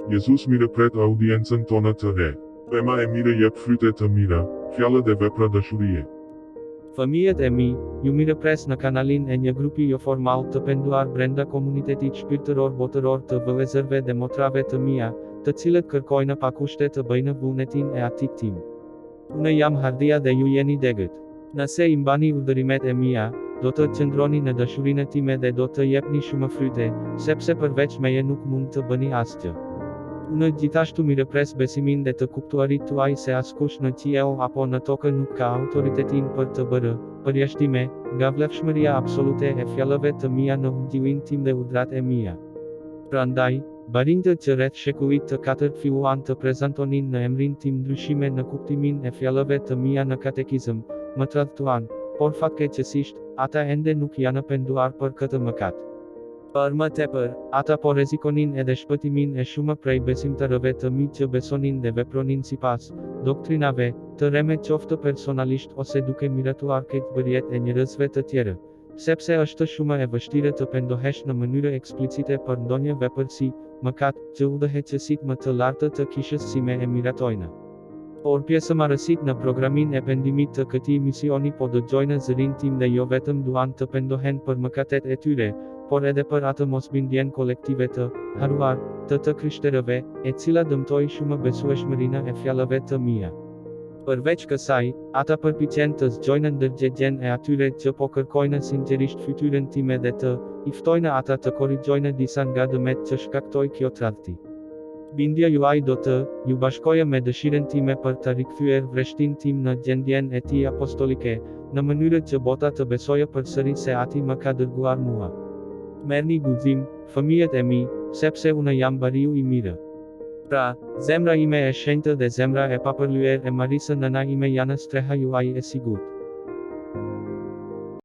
Jezus mirëpret audiencën tonë të re. Tema e mire jep fryte të mira, fjalë dhe vepra dashurie. Fëmijët e mi, ju mirëpres në kanalin e një grupi jo formal të penduar brenda komunitetit shpirtëror botëror të vëllezërve dhe motrave të mia, të cilët kërkojnë pa kushte të bëjnë vullnetin e Atit tim. Unë jam Hardia dhe ju jeni degët. Nëse i mbani urdhërimet e mia, do të qëndroni në dashurinë time dhe do të jepni shumë fryte, sepse përveç meje nuk mund të bëni asgjë. Unë gjithashtu mirëpres besimin dhe të kuptuarit tuaj se askush në qiell apo në tokë nuk ka autoritetin për të bërë përjashtime nga vlefshmëria absolute e fjalëve të mia në ungjillin tim dhe urdhrat e mia. Prandaj, barinjtë që rreth shekullit të 4 filluan të prezantonin në emrin tim ndryshime në kuptimin e fjalëve të mia në katekizëm, më tradhtuan, por fatkeqësisht, ata ende nuk janë penduar për këtë mëkat. Për më tepër, ata po rrezikonin edhe shpëtimin e shumë prej besimtarëve të mi që besonin dhe vepronin sipas doktrinave të reme qoftë personalisht ose duke miratuar këtë bërjet e njerëzve të tjerë, sepse është shumë e vështirë të pendohesh në mënyrë eksplicite për ndonjë vepër si mëkat që udhëheqësit më të lartë të kishës sime e miratojnë. Por pjesëmarrësit në programin e pendimit të këtij misioni po dëgjojnë zërin tim dhe jo vetëm duan të pendohen për mëkatet e tyre, por edhe për atë mosbindjen kolektive të haruar të krishterëve, e cila dëmtoi shumë besueshmërinë e fjalëve të mia. Përveç kësaj, ata përpiqen të zgjojnë ndërgjegjen e atyre që po kërkojnë sinqerisht fytyrën time dhe të i ftojnë ata të korrigjojnë disa nga dëmet që shkaktoi kjo tradhti. Bindja juaj do të ju bashkojë me dëshirën time për të rikthyer vreshtin tim në gjendjen e tij apostolike, në mënyrë që bota të besojë përsëri se Ati më ka dërguar mua. Merrni guxim, fëmijët e mi, sepse unë jam bariu i mirë. Pra, zemra ime e shenjtë dhe zemra e papërlyer e Marisë nëna ime janë streha juaj e sigurt.